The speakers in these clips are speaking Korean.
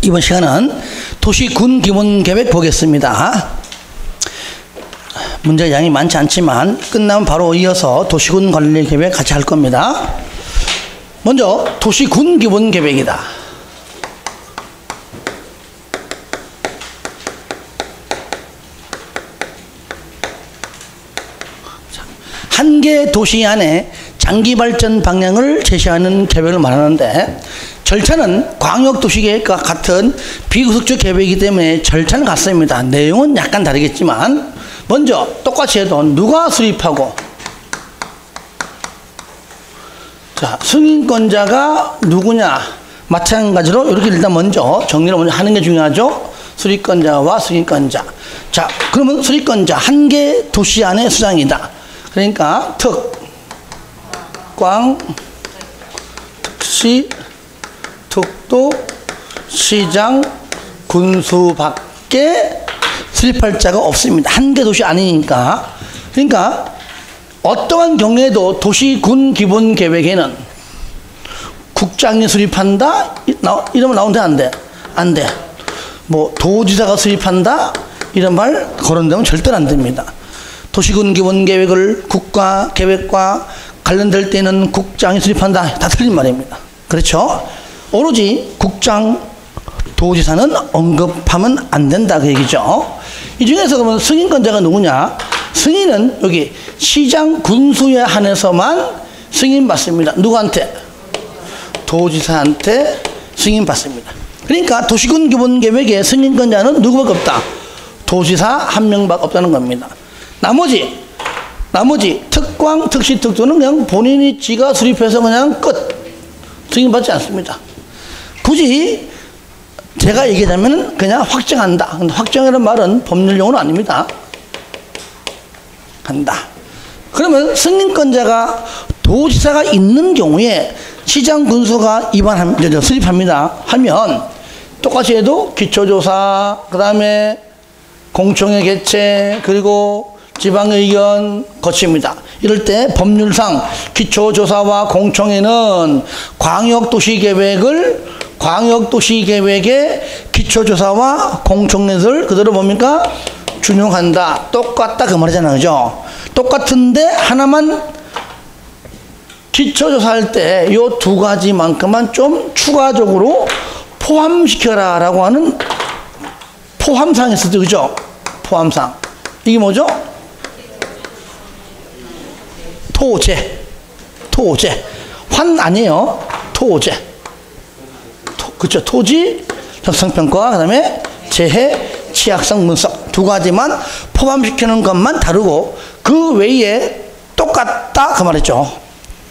이번 시간은 도시군 기본계획 보겠습니다. 문제 양이 많지 않지만 끝나면 바로 이어서 도시군 관리계획 같이 할 겁니다. 먼저 도시군 기본계획이다. 한 개 도시 안에 장기발전 방향을 제시하는 계획을 말하는데, 절차는 광역도시계획과 같은 비구속적 계획이기 때문에 절차는 같습니다. 내용은 약간 다르겠지만, 먼저 똑같이 해도 누가 수립하고, 자, 승인권자가 누구냐, 마찬가지로 이렇게 일단 먼저 정리를 먼저 하는 게 중요하죠. 수립권자와 승인권자. 자, 그러면 수립권자 한 개 도시 안의 수장이다. 그러니까 특, 광, 특시, 특도, 시장, 군수밖에 수립할 자가 없습니다. 한 개 도시 아니니까. 그러니까 어떠한 경우에도 도시군 기본계획에는 국장이 수립한다? 이러면 나오는데 안 돼. 안 돼. 뭐 도지사가 수립한다? 이런 말 거론되면 절대로 안 됩니다. 도시군 기본계획을 국가계획과 관련될 때는 국장이 수립한다. 다 틀린 말입니다. 그렇죠? 오로지 국장, 도지사는 언급하면 안 된다. 그 얘기죠. 이 중에서 그러면 승인권자가 누구냐? 승인은 여기 시장 군수에 한해서만 승인받습니다. 누구한테? 도지사한테 승인받습니다. 그러니까 도시군 기본계획의 승인권자는 누구밖에 없다? 도지사 한 명밖에 없다는 겁니다. 나머지 특광, 특시, 특도는 그냥 본인이 지가 수립해서 그냥 끝. 승인받지 않습니다. 굳이 제가 얘기하자면 그냥 확정한다. 근데 확정이라는 말은 법률 용어는 아닙니다. 한다. 그러면 승인권자가 도지사가 있는 경우에 시장 군수가 수립합니다. 하면 똑같이 해도 기초조사, 그 다음에 공청회 개최, 그리고 지방의견 거칩니다. 이럴 때 법률상 기초조사와 공청회는 광역도시계획의 기초조사와 공청회를 그대로 뭡니까? 준용한다. 똑같다 그 말이잖아요. 그죠? 똑같은데 하나만 기초조사할 때 이 두 가지만큼만 좀 추가적으로 포함시켜라 라고 하는 포함사항이 있었죠. 그죠? 포함사항. 이게 뭐죠? 토제. 환 아니에요. 토제. 그쵸. 토지, 적성평가, 그 다음에 재해, 취약성 분석. 두 가지만 포함시키는 것만 다르고, 그 외에 똑같다. 그 말이죠.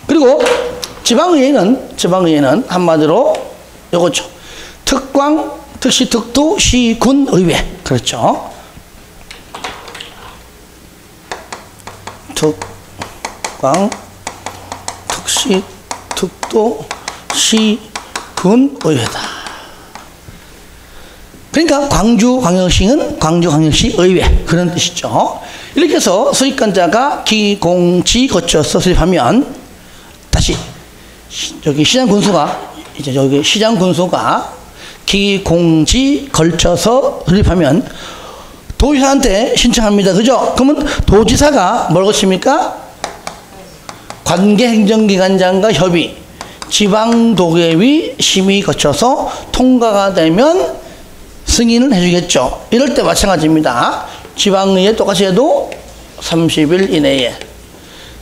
그리고 지방의회는 한마디로 요거죠. 특광, 특시, 특도, 시, 군, 의회. 그렇죠. 특광, 특시, 특도, 시, 군, 의회다. 그러니까 광주광역시는 광주광역시 의회 그런 뜻이죠. 이렇게 해서 수립권자가 기공지 거쳐서 수립하면 다시 여기 시장군수가 기공지 걸쳐서 수립하면 도지사한테 신청합니다. 그죠? 그러면 도지사가 뭘 거칩니까? 관계행정기관장과 협의, 지방도계위 심의 거쳐서 통과가 되면 승인을 해주겠죠. 이럴 때 마찬가지입니다. 지방의회 똑같이 해도 30일 이내에,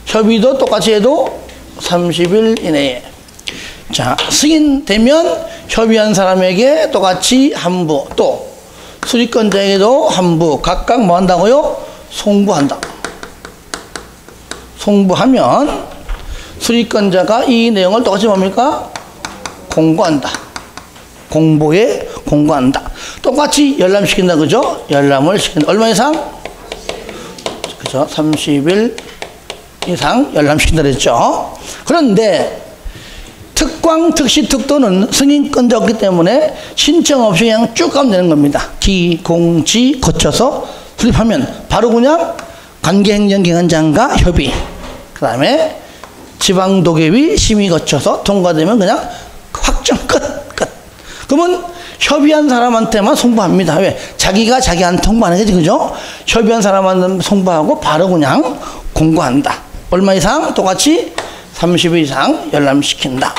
협의도 똑같이 해도 30일 이내에. 자, 승인되면 협의한 사람에게 똑같이 한부, 또 수립권자에게도 한부, 각각 뭐 한다고요? 송부한다. 송부하면 수립권자가 이 내용을 똑같이 뭡니까? 공고한다. 공보에 공고한다. 똑같이 열람시킨다. 그죠? 열람을 시킨다. 얼마 이상? 그죠? 30일 이상 열람시킨다 그랬죠. 그런데 특광, 특시, 특도는 승인권자 없기 때문에 신청 없이 그냥 쭉 가면 되는 겁니다. 기공지 거쳐서 수립하면 바로 그냥 관계행정기관장과 협의, 그 다음에 지방도계위 심의 거쳐서 통과되면 그냥 확정 끝. 그러면 협의한 사람한테만 송부합니다. 왜? 자기가 자기한테 홍보하는 거지, 그죠? 협의한 사람한테 송부하고 바로 그냥 공고한다. 얼마 이상? 똑같이 30일 이상 열람시킨다.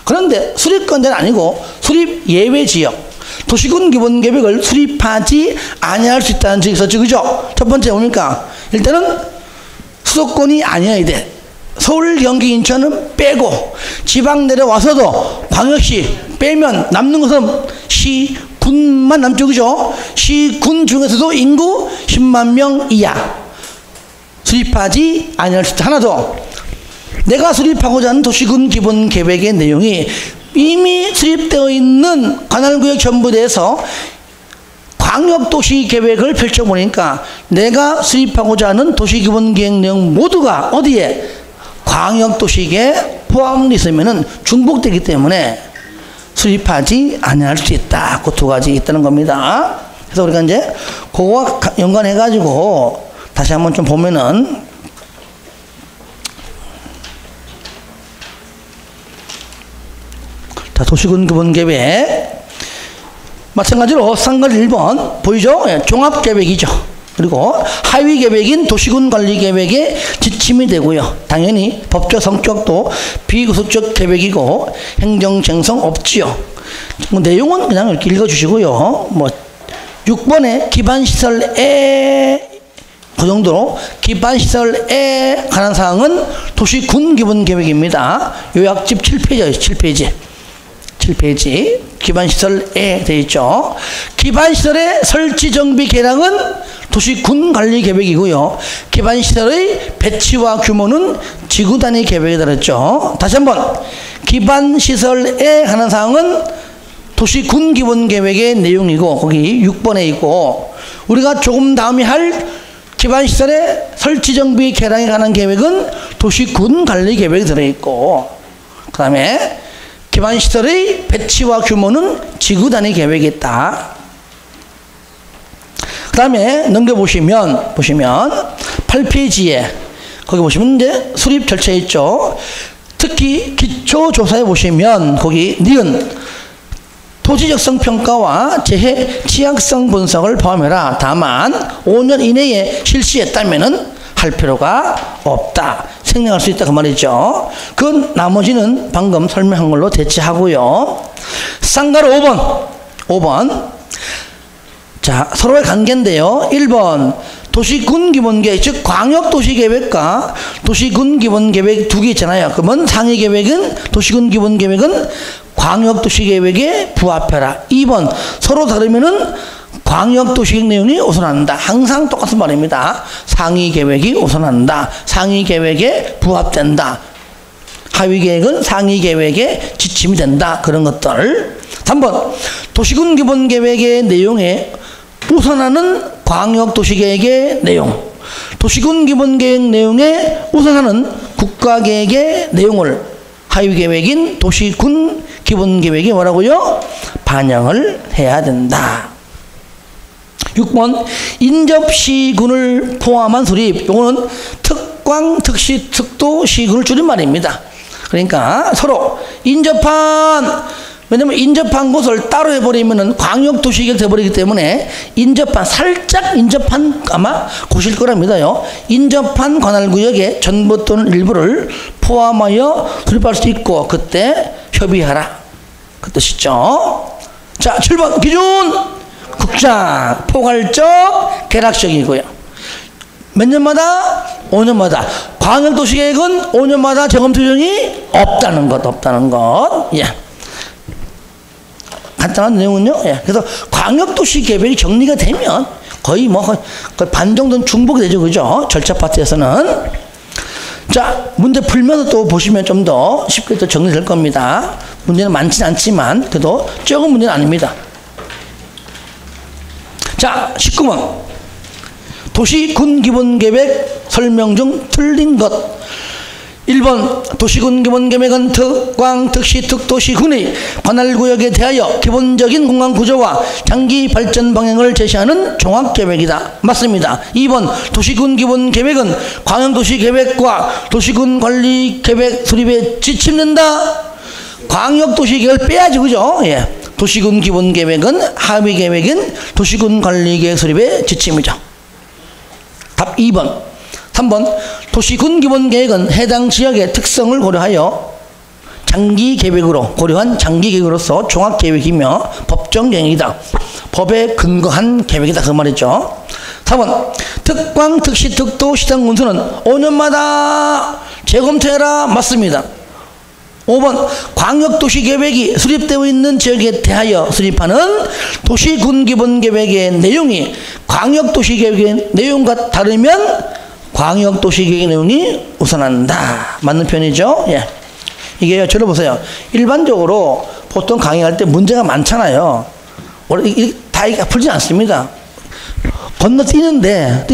그런데 수립건대는 아니고 수립 예외 지역, 도시군 기본 계획을 수립하지 아니할 수 있다는 지역이 있었죠, 그죠? 첫 번째 뭡니까? 일단은 수도권이 아니어야 돼. 서울, 경기, 인천은 빼고 지방 내려와서도 광역시 빼면 남는 것은 시, 군만 남죠, 그죠? 시, 군 중에서도 인구 10만 명 이하 수립하지 아니할 수 있다. 하나 더, 내가 수립하고자 하는 도시군 기본 계획의 내용이 이미 수립되어 있는 관할구역 전부대에서 광역도시 계획을 펼쳐보니까 내가 수립하고자 하는 도시기본계획 내용 모두가 어디에? 광역도시계획에 포함되어 있으면 중복되기 때문에 수립하지 아니할 수 있다. 그 두 가지 있다는 겁니다. 그래서 우리가 이제 그거와 연관해가지고 다시 한번 좀 보면은, 자, 도시군 기본계획 마찬가지로 상관 1번 보이죠? 예, 종합계획이죠. 그리고 하위계획인 도시군관리계획의 지침이 되고요. 당연히 법적 성격도 비구속적 계획이고 행정쟁성 없지요. 내용은 그냥 이렇게 읽어주시고요. 뭐 6번에 기반시설에 그 정도로 기반시설에 관한 사항은 도시군 기본계획입니다. 요약집 7페이지예요. 7페이지 기반시설에 되어 있죠. 기반시설의 설치정비 계량은 도시군관리계획이고요. 기반시설의 배치와 규모는 지구단위 계획에 따랐죠. 다시 한번, 기반시설에 관한 사항은 도시군기본계획의 내용이고 거기 6번에 있고, 우리가 조금 다음에 할 기반시설의 설치정비 계량에 관한 계획은 도시군관리계획에 들어있고, 그 다음에 기반시설의 배치와 규모는 지구단위 계획에 있다. 그 다음에 넘겨보시면 8페이지에 거기 보시면 이제 수립 절차 있죠. 특히 기초조사에 보시면 거기 니은 토지적성 평가와 재해 취약성 분석을 포함해라. 다만 5년 이내에 실시했다면은 할 필요가 없다. 생략할 수 있다 그 말이죠. 그 나머지는 방금 설명한 걸로 대체하고요. 쌍가로 5번. 자, 서로의 관계인데요. 1번 도시군 기본계획, 즉 광역도시계획과 도시군 기본계획 두 개 있잖아요. 그러면 상위 계획은 도시군 기본계획은 광역도시계획에 부합해라. 2번 서로 다르면은 광역도시계획 내용이 우선한다. 항상 똑같은 말입니다. 상위 계획이 우선한다. 상위 계획에 부합된다. 하위 계획은 상위 계획에 지침이 된다. 그런 것들. 3번 도시군 기본계획의 내용에 우선하는 광역도시계획의 내용, 도시군 기본계획 내용에 우선하는 국가계획의 내용을 하위계획인 도시군 기본계획이 뭐라고요? 반영을 해야 된다. 6번 인접시군을 포함한 수립. 이거는 특광, 특시, 특도, 시군을 줄인 말입니다. 그러니까 서로 인접한, 왜냐면 인접한 곳을 따로 해버리면은 광역도시계획 돼버리기 때문에 인접한, 살짝 인접한 아마 곳일 거랍니다요. 인접한 관할구역에 전부 또는 일부를 포함하여 수립할 수 있고 그때 협의하라. 그 뜻이죠. 자, 7번 기준 국장 포괄적 개락적이고요. 몇 년마다? 5년마다. 광역도시계획은 5년마다 재검토정이 없다는 것. 예. 간단한 내용은요. 예. 그래서 광역도시 계획이 정리가 되면 거의 반 정도는 중복이 되죠. 그죠? 절차 파트에서는. 자, 문제 풀면서 또 보시면 좀 더 쉽게 또 정리될 겁니다. 문제는 많진 않지만 그래도 적은 문제는 아닙니다. 자, 19번. 도시군 기본계획 설명 중 틀린 것. 1번 도시군 기본계획은 특광, 특시, 특도시군의 관할구역에 대하여 기본적인 공간구조와 장기 발전 방향을 제시하는 종합계획이다. 맞습니다. 2번 도시군 기본계획은 광역도시계획과 도시군관리계획 수립에 지침된다. 광역도시계획을 빼야지, 그죠? 예. 도시군 기본계획은 하위계획인 도시군 관리계획 수립의 지침이죠. 답 2번. 3번. 도시군 기본계획은 해당 지역의 특성을 고려하여 장기계획으로 고려한 장기계획으로서 종합계획이며 법정계획이다. 법에 근거한 계획이다. 그 말이죠. 4번. 특광, 특시, 특도, 시장군수는 5년마다 재검토해라. 맞습니다. 5번. 광역도시계획이 수립되어 있는 지역에 대하여 수립하는 도시군기본계획의 내용이 광역도시계획의 내용과 다르면 광역도시계획의 내용이 우선한다. 맞는 편이죠. 예. 이게 들어보세요. 일반적으로 보통 강의할 때 문제가 많잖아요. 원래 다 풀지 않습니다. 건너뛰는데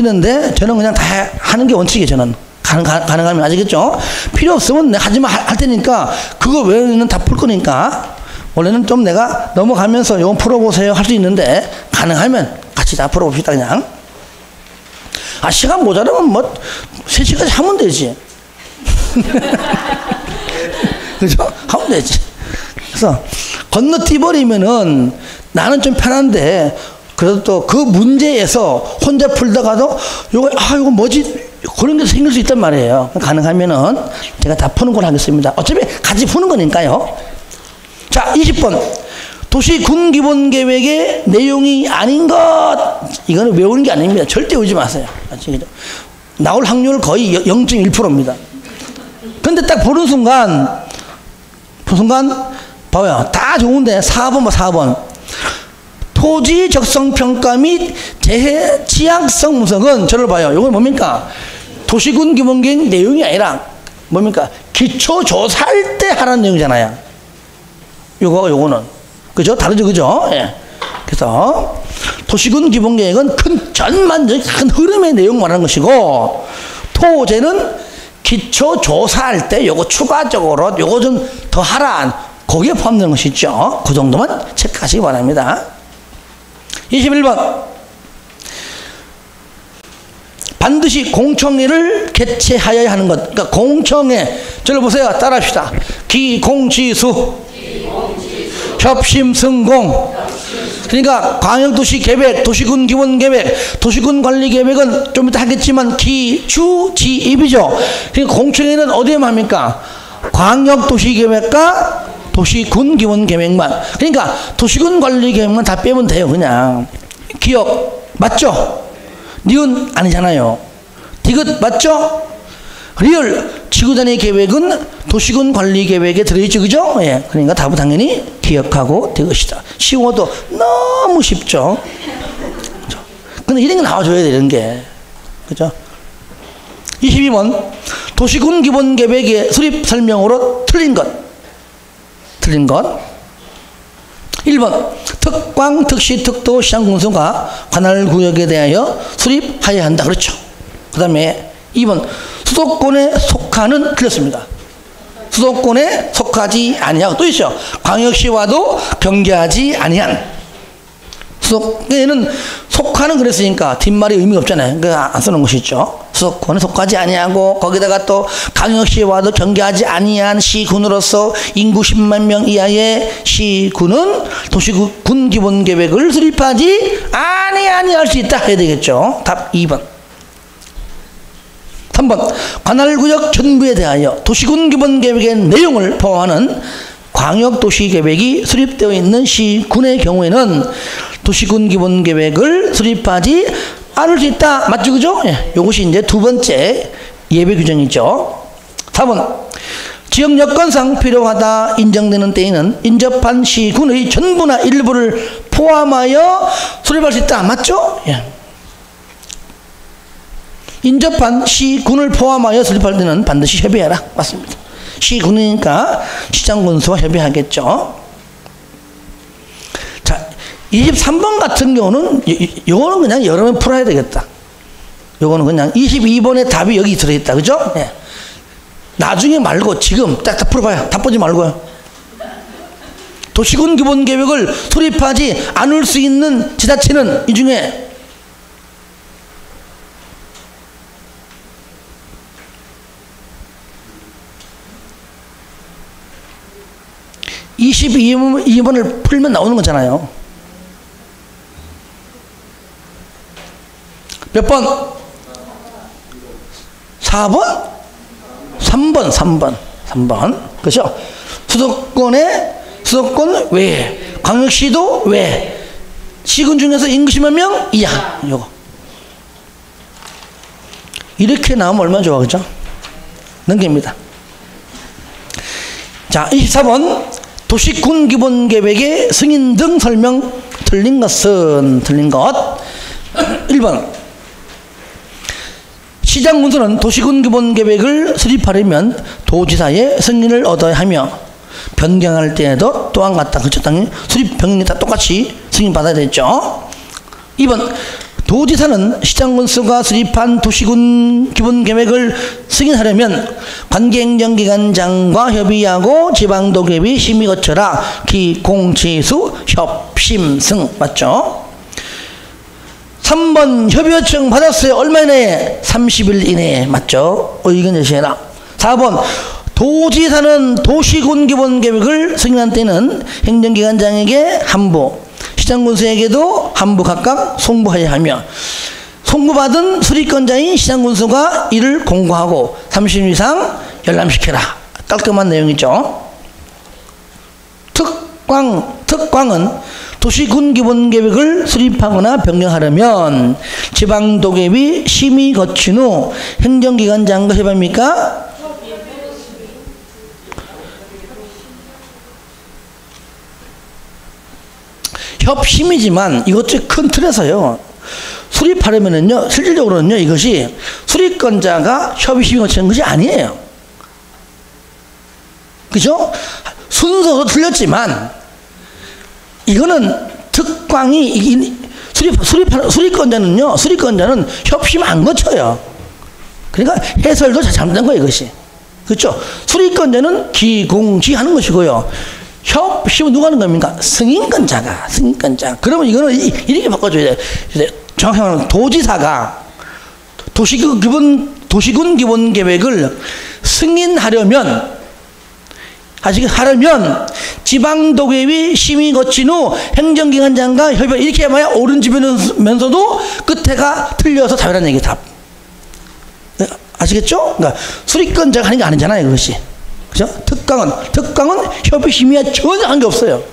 저는 그냥 다 하는 게 원칙이에요. 저는 가능하면. 아시겠죠? 필요 없으면 하지만 할 테니까 그거 외에는 다 풀 거니까 원래는 좀 내가 넘어가면서 이거 풀어보세요 할 수 있는데 가능하면 같이 다 풀어봅시다. 그냥 시간 모자라면 뭐 3시까지 하면 되지. 그죠? 하면 되지. 그래서 건너뛰어버리면은 나는 좀 편한데 그래도 또 그 문제에서 혼자 풀다가도 이거 뭐지? 그런 게 생길 수 있단 말이에요. 가능하면은 제가 다 푸는 걸 하겠습니다. 어차피 같이 푸는 거니까요. 자, 20번. 도시군기본계획의 내용이 아닌 것. 이거는 외우는 게 아닙니다. 절대 외우지 마세요. 아시겠죠? 나올 확률 거의 0.1%입니다. 근데 딱 보는 순간 봐요. 다 좋은데 4번 4번. 토지 적성평가 및 재해 취약성 분석은 저를 봐요. 이건 뭡니까? 도시군 기본계획 내용이 아니라 뭡니까? 기초조사할 때 하라는 내용이잖아요. 요거는. 그죠? 다르죠? 그죠? 예. 그래서 도시군 기본계획은 큰 전반적인 큰 흐름의 내용 말하는 것이고 토제는 기초조사할 때 요거 추가적으로 요거 좀 더 하라. 거기에 포함되는 것이 있죠. 그 정도만 체크하시기 바랍니다. 21번. 반드시 공청회를 개최하여야 하는 것. 그러니까 공청회. 저를 보세요. 따라합시다. 기공지수. 협심승공. 그러니까 광역도시계획, 도시군기본계획, 도시군관리계획은 좀 이따 하겠지만 기주지입이죠. 그러니까 공청회는 어디에만 합니까? 광역도시계획과 도시군기본계획만. 그러니까 도시군관리계획만 다 빼면 돼요. 그냥. 기억 맞죠? 니은 아니잖아요. 디귿 맞죠? 리얼 지구단위 계획은 도시군 관리 계획에 들어있죠. 그죠? 예. 그러니까 답은 당연히 기억하고 디귿이다. 쉬워도 너무 쉽죠. 그죠? 근데 이런 게 나와줘야 돼, 이런 게. 그죠? 22번. 도시군 기본 계획의 수립 설명으로 틀린 것. 1번. 특광, 특시, 특도, 시장군수가 관할 구역에 대하여 수립하여야 한다. 그렇죠. 그 다음에 2번. 수도권에 속하는 틀렸습니다. 수도권에 속하지 아니하고 또 있죠. 광역시와도 경계하지 아니한. 수도권에는 속하는 그랬으니까 뒷말이 의미가 없잖아요. 그러니까 안 쓰는 것이 있죠. 수도권에 속하지 아니하고 거기다가 또 광역시와도 경계하지 아니한 시군으로서 인구 10만 명 이하의 시군은 도시군 기본계획을 수립하지 아니할 수 있다 해야 되겠죠. 답 2번. 3번. 관할구역 전부에 대하여 도시군 기본계획의 내용을 포함하는 광역도시계획이 수립되어 있는 시군의 경우에는 도시군 기본계획을 수립하지 않을 수 있다. 맞죠? 그죠? 예. 이것이 이제 두 번째 예외 규정이죠. 4번. 지역 여건상 필요하다 인정되는 때에는 인접한 시군의 전부나 일부를 포함하여 수립할 수 있다. 맞죠? 예. 인접한 시군을 포함하여 수립할 때는 반드시 협의해라. 맞습니다. 시군이니까 시장군수와 협의하겠죠. 자, 23번 같은 경우는 요거는 그냥 여러 번 풀어야 되겠다. 요거는 그냥 22번의 답이 여기 들어있다. 그죠? 네. 나중에 말고 지금 딱 풀어봐요. 답 보지 말고요. 도시군 기본계획을 수립하지 않을 수 있는 지자체는 이 중에 22번을 풀면 나오는 거잖아요. 몇 번? 4번? 3번. 그렇죠? 수도권 외에, 광역시도 외에, 시군 중에서 인구시 몇 명 이하. 요거. 이렇게 나오면 얼마나 좋아, 그죠? 넘깁니다. 자, 24번. 도시군 기본계획의 승인 등 설명 틀린 것. 1번. 시장군수는 도시군 기본계획을 수립하려면 도지사의 승인을 얻어야 하며 변경할 때에도 또한 같다. 그렇죠? 당연히 수립 변경이 다 똑같이 승인받아야 되죠. 2번. 도지사는 시장군수가 수립한 도시군 기본계획을 승인하려면 관계행정기관장과 협의하고 지방도계비 심의 거쳐라. 기공지수 협심승. 맞죠? 3번. 협의요청 받았어요. 얼마 이내에? 30일 이내에. 맞죠? 의견 제시해라. 4번. 도지사는 도시군 기본계획을 승인한 때는 행정기관장에게 한부, 시장군수에게도 한부 각각 송부해야 하며 송부받은 수리권자인 시장군수가 이를 공고하고 30일 이상 열람시켜라. 깔끔한 내용이죠. 특광은 도시군 기본계획을 수립하거나 변경하려면 지방도계비 심의 거친 후 행정기관장과 협의합니까? 협심이지만 이것도 큰 틀에서요. 수립하려면은요, 실질적으로는요, 이것이 수립권자가 협의심의 거치는 것이 아니에요. 그죠? 순서도 틀렸지만 이거는 특광이 수리권자는 협심 안 거쳐요. 그러니까 해설도 잘못된 거예요, 이것이. 그렇죠? 수리권자는 기공지 하는 것이고요. 협심은 누가 하는 겁니까? 승인권자가. 그러면 이거는 이렇게 바꿔줘야 돼. 정확히 말하면 도지사가 도시군 기본계획을 승인하려면 지방도계위 심의 거친 후 행정기관장과 협의, 이렇게 해봐야 옳은지면서도 끝에가 틀려서 답이라는 얘기. 답. 아시겠죠? 그러니까 수리권자가 하는 게 아니잖아요, 그것이. 그죠? 특강은 협의심의와 전혀 관계 없어요.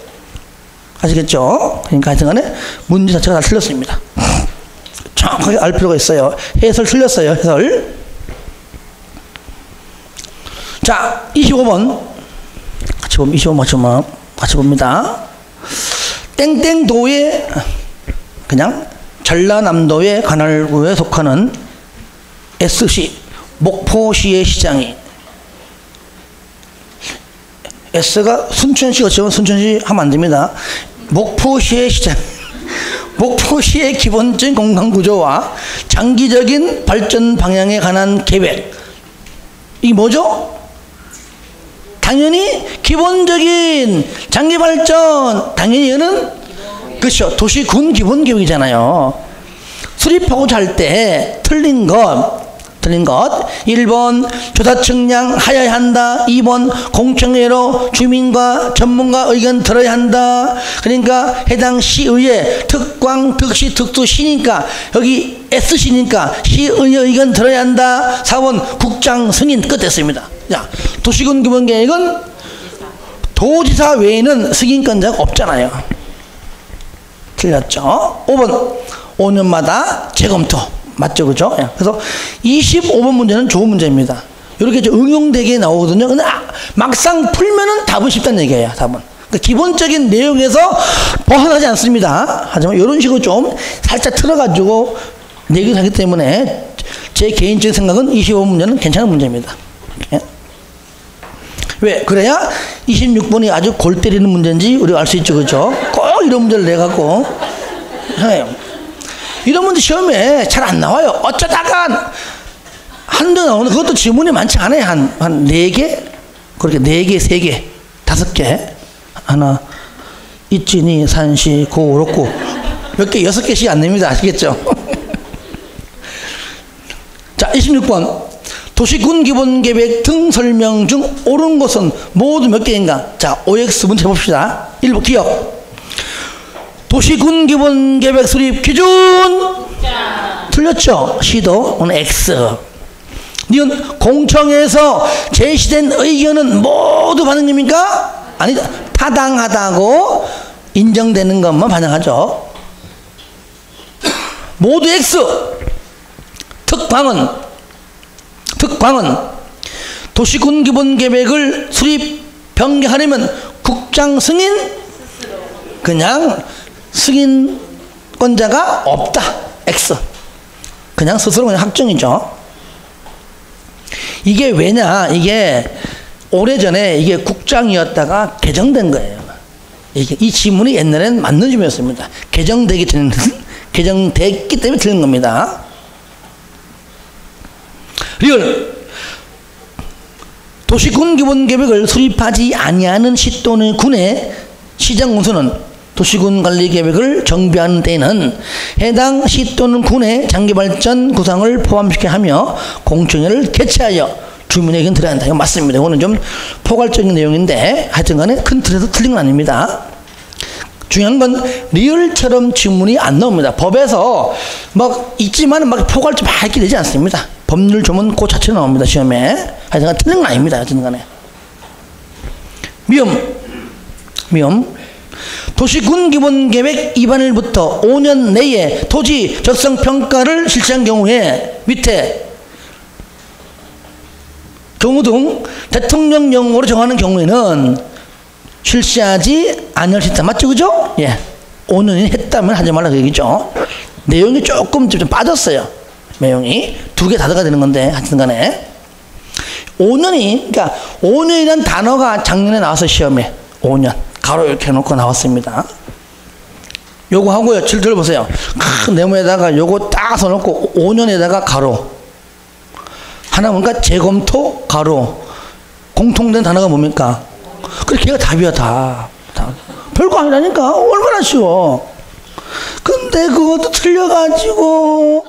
아시겠죠? 그러니까 하여튼간에 문제 자체가 다 틀렸습니다. 정확하게 알 필요가 있어요. 해설 틀렸어요, 해설. 자, 25번. 같이 봅니다. 땡땡도에, 그냥 전라남도의 관할구에 속하는 S시, 목포시의 시장이, S가 순천시 어쩌면 순천시 하면 안 됩니다. 목포시의 시장, 목포시의 기본적인 공간구조와 장기적인 발전 방향에 관한 계획. 이게 뭐죠? 당연히 기본적인 장기 발전, 당연히 이거는 그렇죠. 도시군 기본계획이잖아요. 수립하고자 할 때 틀린 것 1번 조사 측량하여야 한다. 2번 공청회로 주민과 전문가 의견 들어야 한다. 그러니까 해당 시의회 특광, 특시, 특수시니까 여기 S시니까 시의회 의견 들어야 한다. 4번 국장 승인. 끝됐습니다. 자, 도시군 기본계획은 도지사 외에는 승인권자가 없잖아요. 틀렸죠. 5번 5년마다 재검토. 맞죠, 그죠? 그래서 25번 문제는 좋은 문제입니다. 이렇게 응용되게 나오거든요. 근데 막상 풀면은 답은 쉽다는 얘기예요, 답은. 그러니까 기본적인 내용에서 벗어나지 않습니다. 하지만 이런 식으로 좀 살짝 틀어가지고 얘기를 하기 때문에 제 개인적인 생각은 25번 문제는 괜찮은 문제입니다. 왜? 그래야 26번이 아주 골 때리는 문제인지 우리가 알 수 있죠, 그죠? 꼭 이런 문제를 내갖고 해요. 이런 문제 시험에 잘 안 나와요. 어쩌다가 한두 나오는, 그것도 지문이 많지 않아요. 한 4개? 그렇게 4개, 3개, 5개. 하나, 있지니, 산시, 고, 그렇고. 몇 개, 6개씩 안 냅니다. 아시겠죠? 자, 26번. 도시군 기본계획 등 설명 중 옳은 것은 모두 몇 개인가? 자, OX 문제 봅시다. 1번 기억. 도시군 기본계획 수립 기준 틀렸죠? C도 오늘 X. 니은 공청회에서 제시된 의견은 모두 반영입니까? 아니다. 타당하다고 인정되는 것만 반영하죠. 모두 X. 특광은 도시군 기본계획을 수립 변경하려면 국장 승인? 그냥 승인권자가 없다. X. 그냥 스스로 그냥 확정이죠. 이게 왜냐? 이게 오래전에 이게 국장이었다가 개정된 거예요. 이 지문이 옛날에는 맞는 지문이었습니다. 개정됐기 때문에 틀린 겁니다. 리얼. 도시군 기본계획을 수립하지 아니하는 시 또는 군의 시장군수는 도시군 관리계획을 정비하는 때에는 해당 시 또는 군의 장기발전 구상을 포함시켜 하며 공청회를 개최하여 주민의 의견 들어야 한다. 이거 맞습니다. 이거는 좀 포괄적인 내용인데 하여튼 간에 큰 틀에서 틀린 건 아닙니다. 중요한 건 리얼처럼 지문이 안 나옵니다. 법에서 막 있지만 막 포괄적 막 이렇게 되지 않습니다. 법률 조문 그 자체로 나옵니다. 시험에. 하여튼 간에 틀린 건 아닙니다. 하여튼 간에. 미음. 도시군 기본계획 위반일부터 5년 내에 토지 적성 평가를 실시한 경우에 밑에 경우 등 대통령령으로 정하는 경우에는 실시하지 아니할 수 있다. 맞죠? 그죠? 예. 5년이 했다면 하지 말라 그 얘기죠. 내용이 조금 좀 빠졌어요. 내용이. 2개 다 들어가야 되는 건데 하여튼 간에 5년이 그러니까 5년이라는 단어가 작년에 나와서 시험에 5년 가로 이렇게 해놓고 나왔습니다. 요거 하고요. 질 들어보세요. 네모에다가 요거 딱 써놓고 5년에다가 가로. 하나 뭔가 재검토 가로. 공통된 단어가 뭡니까? 그래 걔가 답이야 다. 별거 아니라니까. 얼마나 쉬워. 근데 그것도 틀려가지고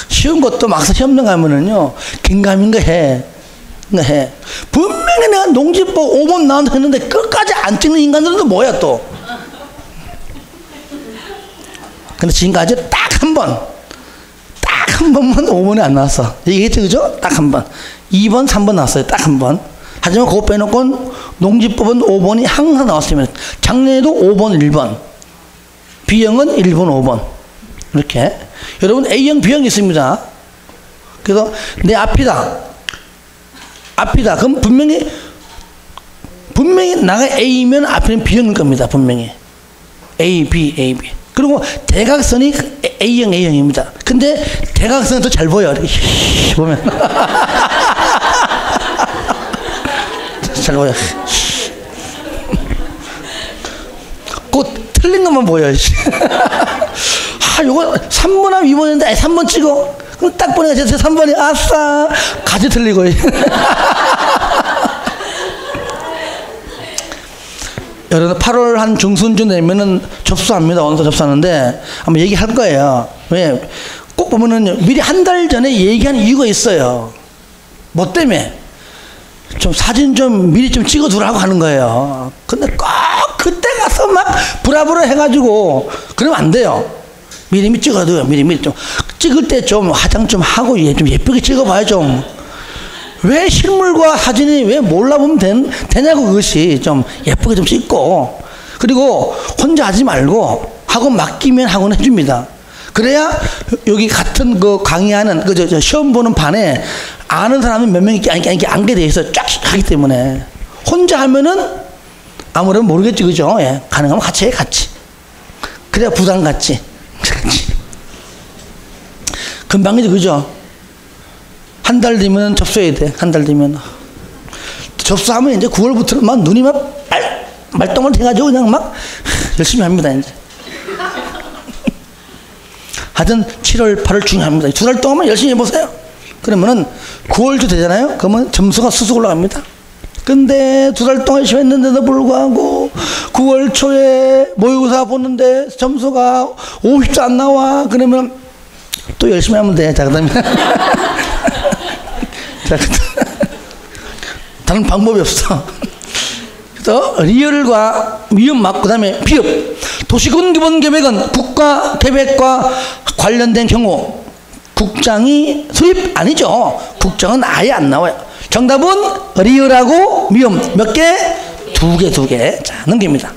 쉬운 것도 막상 시험 가면은요 긴가민가 해. 분명히 내가 농지법 5번 나온다 했는데 끝까지 안 찍는 인간들은 또 뭐야 또. 근데 지금까지 딱 한 번만 5번이 안 나왔어. 얘기했죠 그죠? 딱 한 번. 2번 3번 나왔어요. 딱 한 번. 하지만 그거 빼놓고 농지법은 5번이 항상 나왔습니다. 작년에도 5번 1번 B형은 1번 5번 이렇게. 여러분 A형 B형이 있습니다. 그래서 내 앞이다. 그럼 분명히 나가 A면 앞에는 B형일 겁니다. 분명히 A, B. 그리고 대각선이 A형입니다. 근데 대각선은 더 잘 보여. 이렇게 보면 잘 보여. 꼭 틀린 것만 보여. 요거 3번하고 2번인데 3번 찍어. 그럼 딱 보니까 제 3번이 아싸 가지 틀리고. 여러분 8월 한 중순쯤 되면은 접수합니다. 원서 접수하는데 한번 얘기할 거예요. 왜? 꼭 보면은 미리 한 달 전에 얘기한 이유가 있어요. 뭐 때문에? 좀 사진 좀 미리 좀 찍어두라고 하는 거예요. 근데 꼭 그때 가서 막 브라브라 해가지고 그러면 안 돼요. 미리 찍어둬요. 미리 좀 찍을 때 좀 화장 좀 하고 좀 예쁘게 찍어봐요 좀. 왜 실물과 사진이 왜 몰라보면 되냐고. 그것이 좀 예쁘게 좀 찍고. 그리고 혼자 하지 말고 학원 맡기면 학원 해줍니다. 그래야 여기 같은 그 강의하는 저 시험 보는 반에 아는 사람은 몇 명 앉게 돼 있어. 쫙 하기 때문에. 혼자 하면은 아무래도 모르겠지 그죠? 예. 가능하면 같이 해. 같이. 그래야 부담 갖지. 금방이죠 그죠? 한 달 뒤면 접수해야 돼. 한 달 뒤면. 접수하면 이제 9월부터는 막 눈이 막 말똥을 해가지고 그냥 막 열심히 합니다, 이제. 하여튼 7월, 8월 중요합니다. 2달 동안만 열심히 해보세요. 그러면은 9월도 되잖아요? 그러면 점수가 쑥쑥 올라갑니다. 근데 2달 동안 열심히 했는데도 불구하고 9월 초에 모의고사 보는데 점수가 50도 안 나와. 그러면 또 열심히 하면 돼. 자, 그 다음에. 자, 다른 방법이 없어. 그래서 리얼과 미음 맞고, 그 다음에 비읍. 도시군 기본 계획은 국가 계획과 관련된 경우 국장이 수립 아니죠. 국장은 아예 안 나와요. 정답은 리얼하고 미음 몇 개? 두 개. 자, 넘깁니다.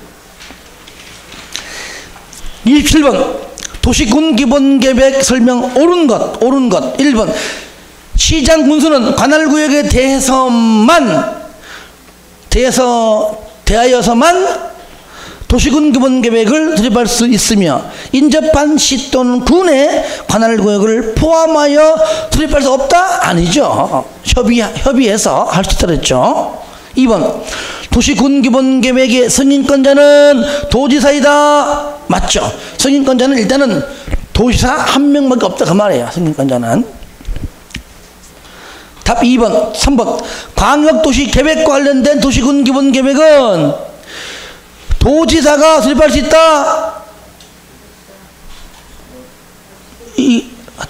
27번 도시군 기본 계획 설명 옳은 것 1번 시장 군수는 관할구역에 대하여서만 도시군 기본 계획을 수립할 수 있으며 인접한 시 또는 군의 관할구역을 포함하여 수립할 수 없다? 아니죠. 협의해서 할 수 있다 그랬죠. 2번 도시군 기본 계획의 승인권자는 도지사이다. 맞죠. 승인권자는 일단은 도지사 한 명밖에 없다 그 말이에요. 승인권자는. 답 2번 3번 광역도시 계획과 관련된 도시군 기본 계획은 도지사가 수립할 수 있다.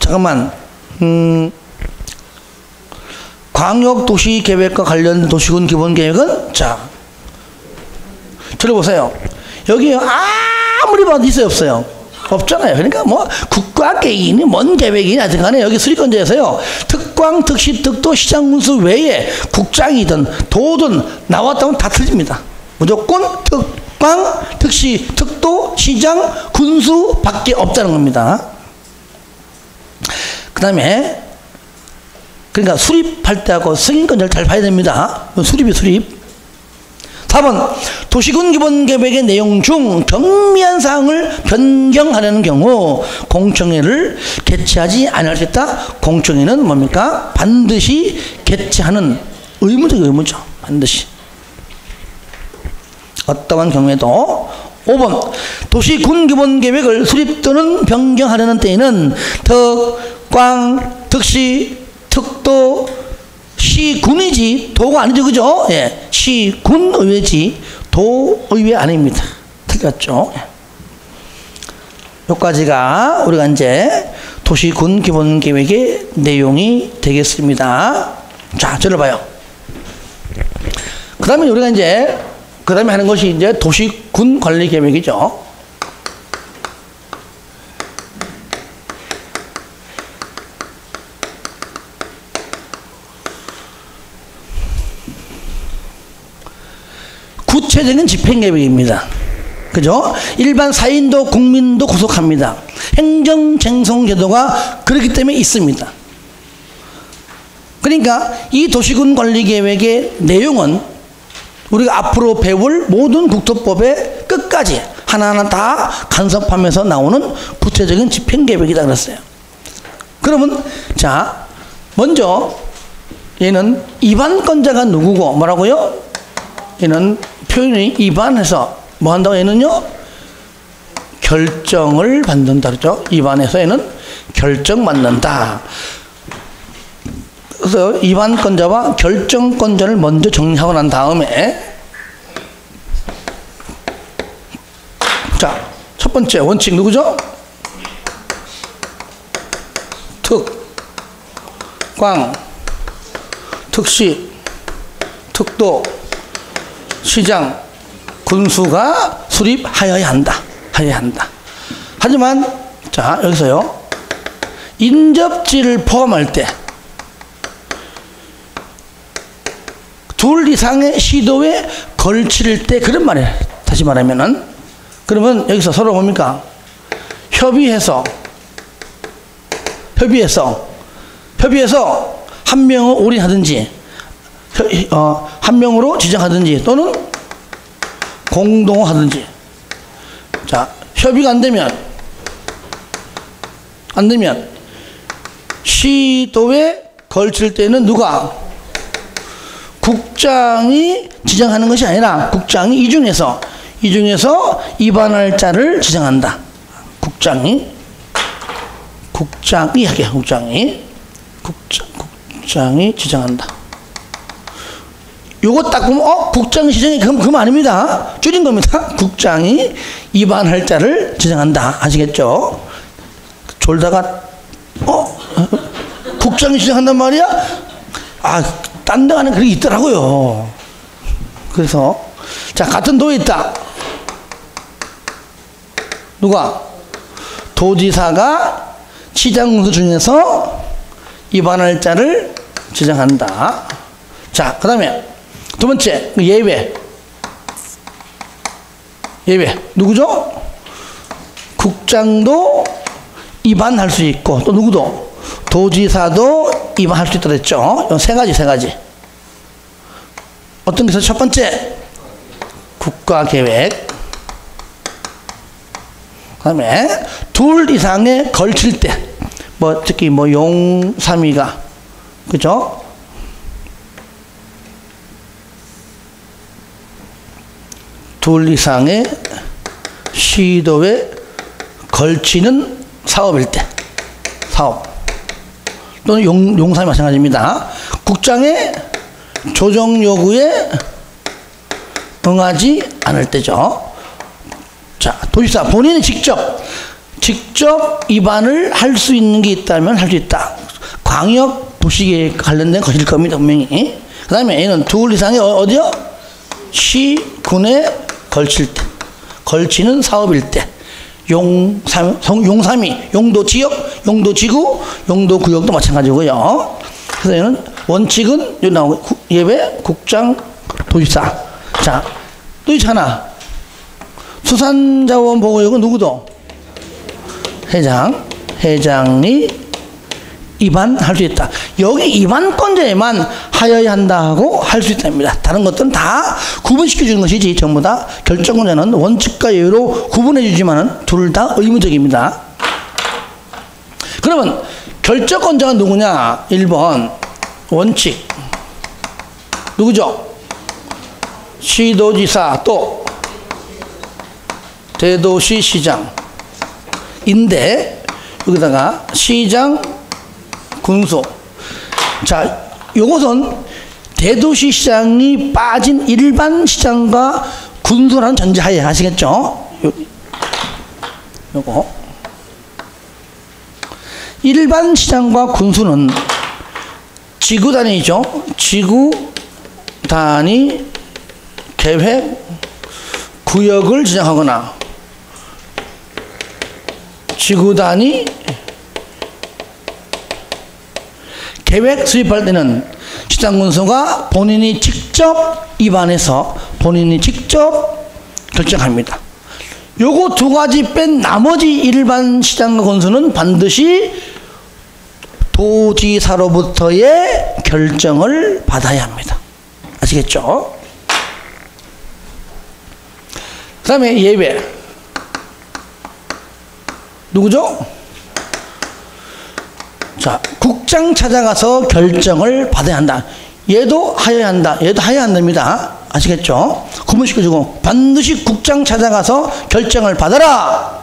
잠깐만. 광역도시 계획과 관련된 도시군 기본 계획은 자 들어보세요. 여기 아무리 봐도 있어요 없어요? 없잖아요. 그러니까 뭐 국가 계획이니 뭔 계획이니 하여튼 간에 여기 수립권자에서요 특광, 특시, 특도, 시장군수 외에 국장이든 도든 나왔다면 다 틀립니다. 무조건 특광, 특시, 특도, 시장, 군수 밖에 없다는 겁니다. 그 다음에 그러니까 수립할 때하고 승인권자를 잘 봐야 됩니다. 수립. 4번 도시군 기본 계획의 내용 중 경미한 사항을 변경하려는 경우 공청회를 개최하지 않을 수 있다. 공청회는 뭡니까? 반드시 개최하는 의무죠. 반드시. 어떠한 경우에도. 5번 도시군 기본 계획을 수립 또는 변경하려는 때에는 특광, 특시, 특도, 시군이지 도가 아니죠. 그죠? 예. 시군의회지 도의회 아닙니다. 틀렸죠. 여기까지가 우리가 이제 도시군 기본 계획의 내용이 되겠습니다. 자, 들어봐요. 그 다음에 우리가 이제 그 다음에 하는 것이 이제 도시군 관리 계획이죠. 구체적인 집행계획입니다. 그죠? 일반 사인도 국민도 구속합니다. 행정쟁송제도가 그렇기 때문에 있습니다. 그러니까 이 도시군 관리계획의 내용은 우리가 앞으로 배울 모든 국토법의 끝까지 하나하나 다 간섭하면서 나오는 구체적인 집행계획이다 그랬어요. 그러면 자 먼저 얘는 위반권자가 누구고 뭐라고요? 얘는 표현이 위반해서 뭐 한다고 얘는요? 결정을 받는다 그러죠. 위반해서 얘는 결정받는다. 그래서 위반권자와 결정권자를 먼저 정리하고 난 다음에 자, 첫 번째 원칙 누구죠? 특, 광, 특시, 특도, 시장, 군수가 수립하여야 한다. 하지만 자 여기서요 인접지를 포함할 때 둘 이상의 시도에 걸칠 때 그런 말이에요. 다시 말하면은 그러면 여기서 서로 뭡니까? 협의해서 한 명을 올인하든지 한 명으로 지정하든지 또는 공동하든지. 자, 협의가 안 되면 시도에 걸칠 때는 누가? 국장이 지정하는 것이 아니라 국장이 이 중에서 위반할 자를 지정한다. 국장이 지정한다. 요거 딱 보면 국장이 지정이 그럼 아닙니다. 줄인 겁니다. 국장이 위반할 자를 지정한다. 아시겠죠? 졸다가 국장이 지정한단 말이야? 딴 데 가는 그게 있더라고요. 그래서, 자, 같은 도에 있다. 누가? 도지사가 시장군수 중에서 입안할 자를 지정한다. 자, 그 다음에 두 번째, 예외. 예외. 누구죠? 국장도 입안할 수 있고, 또 누구도? 도지사도 입안할 수 있다 그랬죠. 세 가지. 어떤 게 있어요? 첫 번째, 국가계획. 그 다음에 둘 이상에 걸칠 때, 특히 용삼위가, 그죠? 둘 이상의 시도에 걸치는 사업일 때, 사업. 또는 용삼이 마찬가지입니다. 국장의 조정 요구에 응하지 않을 때죠. 자, 도지사 본인이 직접 입안을 할 수 있는 게 있다면 할 수 있다. 광역 도시계획 관련된 것일 겁니다, 분명히. 그 다음에 얘는 둘 이상의 어디요? 시, 군에 걸칠 때, 걸치는 사업일 때, 용삼위, 용도 지역, 용도 지구, 용도 구역도 마찬가지고요. 그래서 얘는 원칙은 여기 나오고 예외, 국장, 도지사. 자, 또 있잖아. 수산자원보호역은 누구도? 회장이 입안할 수 있다. 여기 입안권자에만 하여야 한다 하고 할 수 있답니다. 다른 것들은 다 구분시켜 주는 것이지 전부 다 결정권자는 원칙과 예외로 구분해 주지만은 둘 다 의무적입니다. 그러면 결정권자가 누구냐? 1번 원칙 누구죠? 시도지사 또 대도시시장인데 여기다가 시장 군수. 자, 요것은 대도시시장이 빠진 일반 시장과 군수라는 전제하에 아시겠죠? 요거 일반 시장과 군수는 지구 단위죠. 지구 단위 계획 구역을 지정하거나 지구 단위 계획 수립할 때는 시장군수가 본인이 직접 입안해서 본인이 직접 결정합니다. 요거 두 가지 뺀 나머지 일반 시장과 군수는 반드시 도지사로부터의 결정을 받아야 합니다. 아시겠죠? 그 다음에 예외 누구죠? 자, 국장 찾아가서 결정을 받아야 한다. 얘도 하여야 한다. 얘도 하여야 한답니다. 아시겠죠? 구분시켜주고 반드시 국장 찾아가서 결정을 받아라.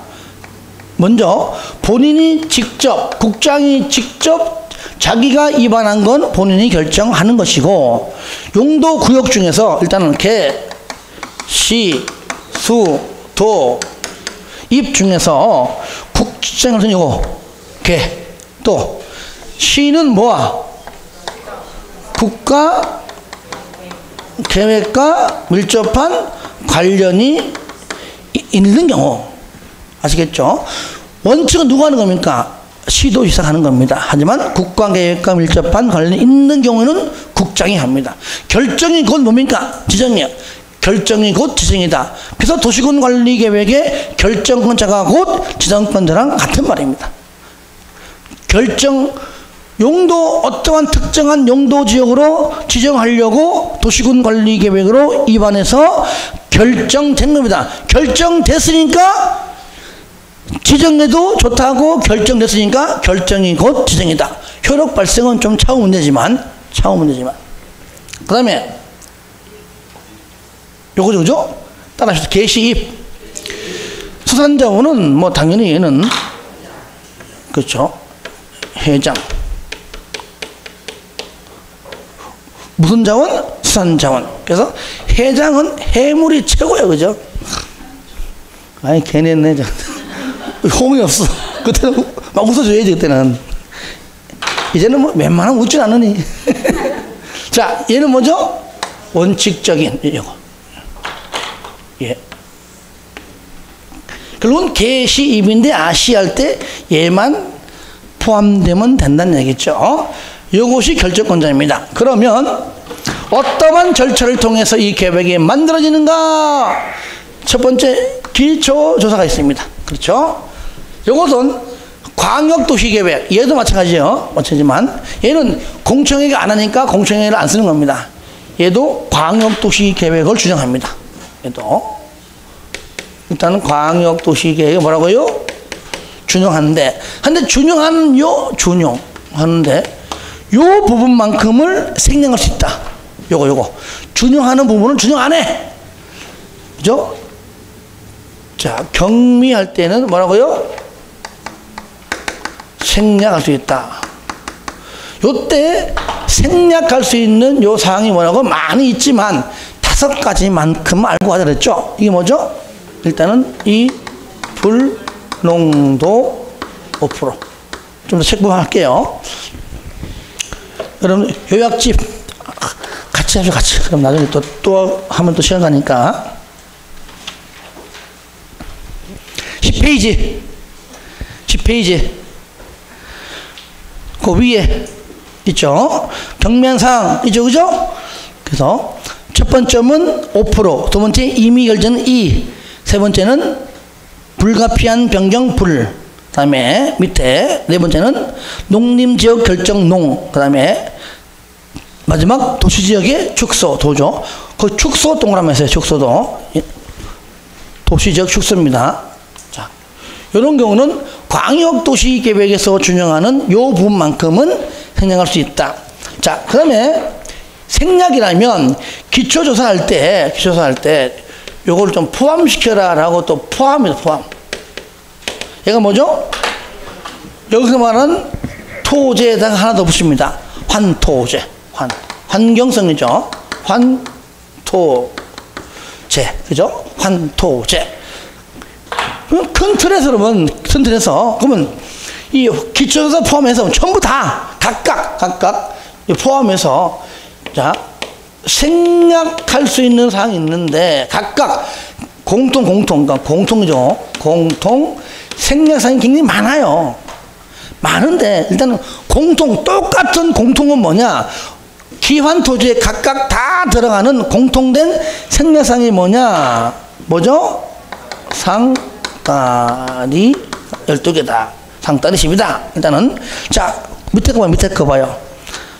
먼저 본인이 직접 국장이 직접 자기가 입안한 건 본인이 결정하는 것이고 용도 구역 중에서 일단은 개, 시, 수, 도, 입 중에서 국장을 요거 개, 또 시는 뭐야? 국가 계획과 밀접한 관련이 있는 경우. 아시겠죠? 원칙은 누가 하는 겁니까? 시도지사가 하는 겁니다. 하지만 국가 계획과 밀접한 관련이 있는 경우에는 국장이 합니다. 결정이 곧 뭡니까? 지정이요. 결정이 곧 지정이다. 그래서 도시군 관리 계획의 결정권자가 곧 지정권자랑 같은 말입니다. 용도 어떠한 특정한 용도 지역으로 지정하려고 도시군 관리 계획으로 입안해서 결정된 겁니다. 결정됐으니까 지정해도 좋다고 결정됐으니까 결정이 곧 지정이다. 효력 발생은 좀 차후 문제지만 그 다음에 요거죠, 그죠? 따라하시죠. 개시입. 수산자원은 뭐 당연히 얘는 그렇죠. 해장. 무슨 자원? 수산자원. 그래서 해장은 해물이 최고예요, 그죠? 아니, 괜히 했네. 호응이 없어. 그때는 막 웃어줘야지, 그때는. 이제는 뭐 웬만하면 웃질 않으니. 자, 얘는 뭐죠? 원칙적인, 이거. 예. 결국은 개시입인데 아시할 때 얘만 포함되면 된다는 얘기죠. 이것이 결정권자입니다. 그러면 어떠한 절차를 통해서 이 계획이 만들어지는가? 첫 번째 기초조사가 있습니다. 그렇죠? 이것은 광역도시계획, 얘도 마찬가지예요. 마찬가지지만 얘는 공청회가 안 하니까 공청회를 안 쓰는 겁니다. 얘도 광역도시계획을 준용합니다. 얘도 일단은 광역도시계획이 뭐라고요? 준용하는데, 근데 준용하는데 요 부분만큼을 생략할 수 있다. 요거 준용하는 부분은 준용 안 해. 그죠? 자, 경미할 때는 뭐라고요? 생략할 수 있다. 요때 생략할 수 있는 요 사항이 뭐라고? 많이 있지만 5가지만큼 알고 하자 그랬죠? 이게 뭐죠? 일단은 이 불농도 5%. 좀 더 체크할게요. 여러분, 요약집 같이 하죠, 같이. 그럼 나중에 또 하면 또 시간 가니까. 10페이지. 그 위에 있죠? 경미한사항, 있죠, 그죠? 그래서 첫 번째는 5%, 두 번째 임의결정은 2, 세 번째는 불가피한 변경 불, 그 다음에 밑에 네 번째는 농림지역 결정 농, 그 다음에 마지막 도시지역의 축소, 도죠. 그 축소 동그라미 했어요. 축소도. 도시지역 축소입니다. 자, 이런 경우는 광역도시계획에서 준용하는 요 부분만큼은 생략할 수 있다. 자, 그 다음에 생략이라면 기초조사할 때 요걸 좀 포함시켜라 라고 또 포함입니다. 포함. 얘가 뭐죠? 여기서 말하는 토제에다가 하나 더 붙입니다. 환토제. 환경성이죠. 환토제. 그죠? 환토제. 큰 틀에서 그러면 이 기초조사 포함해서 전부 다 각각 포함해서 자, 생략할 수 있는 사항이 있는데 각각 공통이죠. 공통 생략사항이 굉장히 많아요. 많은데 일단은 똑같은 공통은 뭐냐? 기환토지에 각각 다 들어가는 공통된 생략사항이 뭐냐? 뭐죠? 상따리 12개다. 상따리 10이다. 일단은 자, 밑에 거 봐요.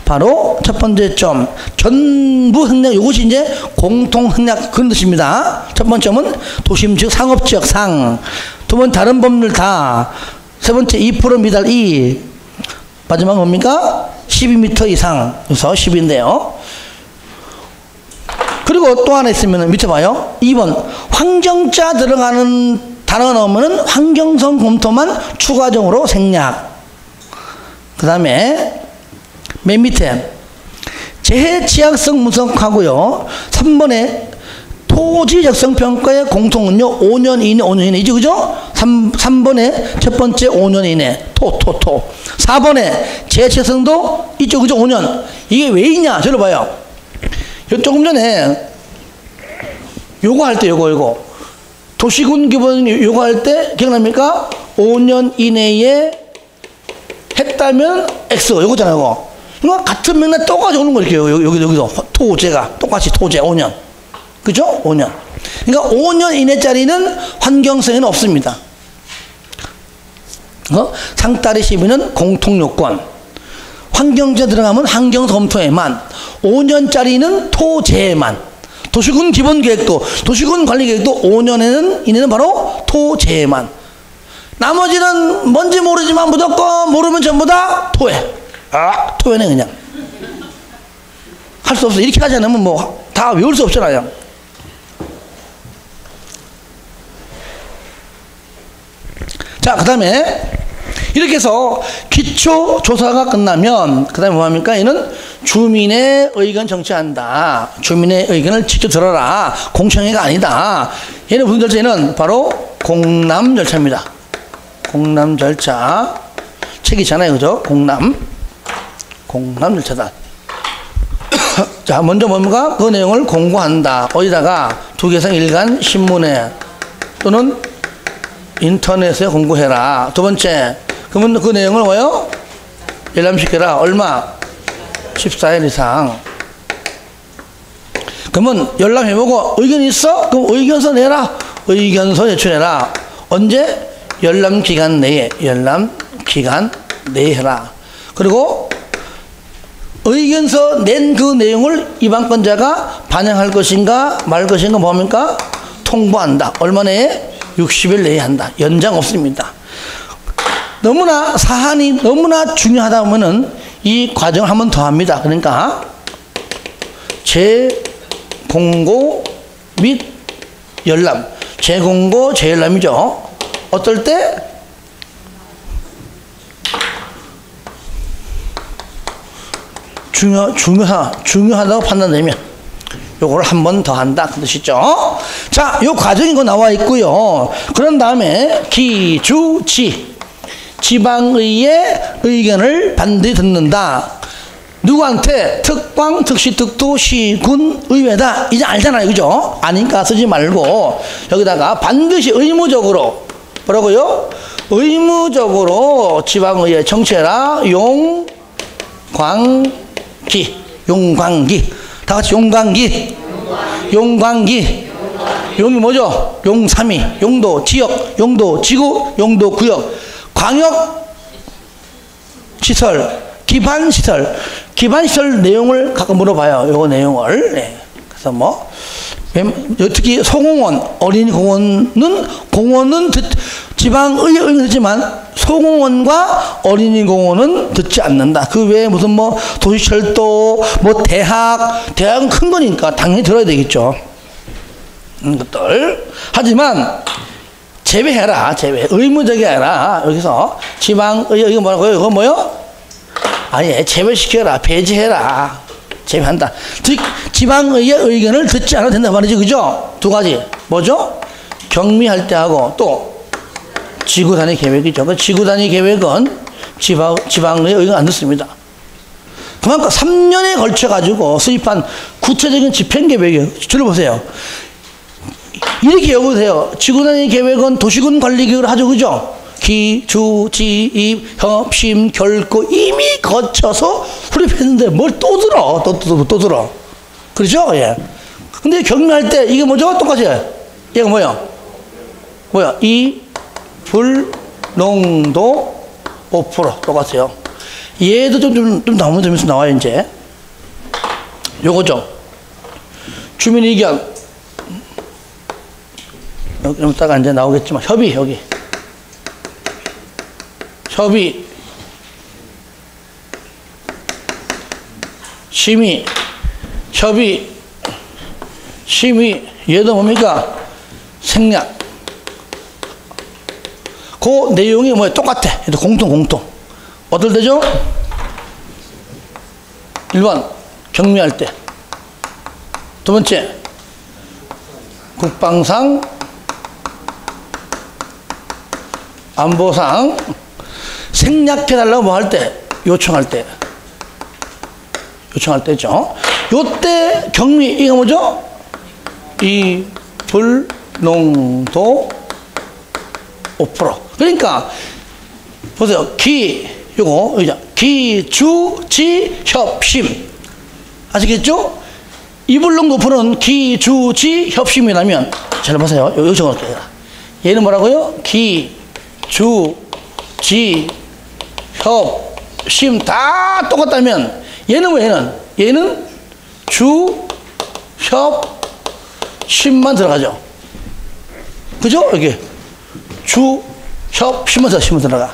바로 첫 번째 점, 전부 행략, 이것이 이제 공통 행략 그런 뜻입니다. 첫 번째는 도심 즉 상업지역 상, 두 번째 다른 법률 다, 세 번째 2% 미달 2, 마지막 뭡니까? 12m 이상, 그래서 10인데요. 그리고 또 하나 있으면 밑에 봐요. 2번 환경자 들어가는 단어가 나오면은 환경성 검토만 추가적으로 생략. 그 다음에 맨 밑에 재해 취약성 분석하고요. 3번에 토지 적성평가의 공통은요 5년 이내 이죠, 그죠? 3번에 첫 번째 5년 이내 토 4번에 재해 취약성도 있죠, 그죠? 5년. 이게 왜 있냐? 저를 봐요. 조금 전에 요거 할 때 요거 도시군 기본 요거 할 때 기억납니까? 5년 이내에 했다면 X 요거잖아요. 요거. 그러니까 같은 맥락 똑같이 오는 거 이렇게요. 여기도 토제가 똑같이 토제 5년. 그죠? 5년. 그러니까 5년 이내짜리는 환경성에는 없습니다. 상따리 12는 공통요건. 환경제 들어가면 환경검토에만. 5년짜리는 토제에만. 도시군 기본계획도, 도시군 관리계획도 5년 이내는 바로 토제에만. 나머지는 뭔지 모르지만 무조건 모르면 전부 다 토해. 토해네 그냥. 할 수 없어. 이렇게 하지 않으면 뭐 다 외울 수 없잖아요. 자, 그 다음에 이렇게 해서 기초조사가 끝나면 그 다음에 뭐합니까? 얘는 주민의 의견 정치한다. 주민의 의견을 직접 들어라. 공청회가 아니다. 얘는 무슨 절차는 바로 공람 절차입니다. 공람 절차. 책 있잖아요, 그죠? 공람. 공감 절차다. 자, 먼저 뭡니까? 그 내용을 공고한다. 어디다가? 두개성 일간 신문에 또는 인터넷에 공고해라. 두 번째, 그러면 그 내용을 뭐요? 열람시켜라. 얼마? 14일 이상. 그러면 열람해보고 의견이 있어? 그럼 의견서 내라. 의견서 제출해라. 언제? 열람기간 내에. 열람기간 내에 해라. 그리고 의견서 낸 그 내용을 입안권자가 반영할 것인가 말 것인가 뭡니까? 통보한다. 얼마 내에? 60일 내에 한다. 연장 없습니다. 너무나 사안이 너무나 중요하다 보면은 이 과정을 한 번 더 합니다. 그러니까 재공고 및 열람. 재공고, 재열람이죠. 어떨 때? 중요하다고 판단되면 요거를 한 번 더 한다. 그 뜻이죠. 자, 요 과정이 거 나와 있고요. 그런 다음에 기주지. 지방의의 의견을 반드시 듣는다. 누구한테? 특광, 특시, 특도, 시, 군, 의회다. 이제 알잖아요. 그죠? 아니까 쓰지 말고 여기다가 반드시 의무적으로 뭐라고요? 의무적으로 지방의회 청취해라. 용광기. 용광기. 다 같이 용광기. 용광기. 용이 뭐죠? 용삼이. 용도 지역, 용도 지구, 용도 구역. 광역 시설, 기반 시설. 기반 시설 내용을 가끔 물어봐요. 요거 내용을. 네. 그래서 뭐 특히 소공원, 어린이 공원은 지방의회 의견 듣지만 소공원과 어린이 공원은 듣지 않는다. 그 외에 무슨 뭐 도시철도, 뭐 대학은 큰 거니까 당연히 들어야 되겠죠. 것들. 하지만 제외해라. 제외. 의무적이 아니라 여기서 지방의회 이거 뭐라고요? 이거 뭐요? 아예 제외시켜라. 배제해라. 제외한다. 즉 지방의회 의견을 듣지 않아도 된다 말이죠. 그죠? 두 가지. 뭐죠? 경미할 때 하고 또 지구단위 계획이죠. 그 지구단위 계획은 지방의회 의견 안 듣습니다. 그만큼 3년에 걸쳐 가지고 수립한 구체적인 집행계획이에요. 들어보세요. 이렇게 여보세요. 지구단위 계획은 도시군 관리계획을 하죠. 그죠? 기, 주, 지, 입, 협, 심, 결코 이미 거쳐서 수립했는데 뭘 또 들어? 또 들어. 그렇죠? 예. 근데 경미할 때 이게 뭐죠? 똑같이. 얘가 뭐야? 이 불 농도 5% 똑같아요. 얘도 좀 나오면 좀 있으면 나와요. 이제 요거죠. 주민 의견 여기다가 이제 나오겠지만 협의 여기 협의 심의 협의 심의 얘도 뭡니까? 생략. 그 내용이 뭐야? 똑같아. 얘도 공통. 어떨 때죠? 1번 경미할 때. 두 번째 국방상 안보상 생략해달라고 뭐 할 때? 요청할 때죠. 요때 경미 이거 뭐죠? 이 불농도 5%. 그러니까 보세요. 요거 기, 주, 지, 협, 심. 아시겠죠? 이불농도 5%는 기, 주, 지, 협심이라면 잘 보세요. 여기 적어놓을게요. 얘는 뭐라고요? 기, 주, 지, 협, 심 다 똑같다면 얘는 왜 얘는 주, 협, 심만 들어가죠. 그죠? 여기 주, 협, 심만 들어가.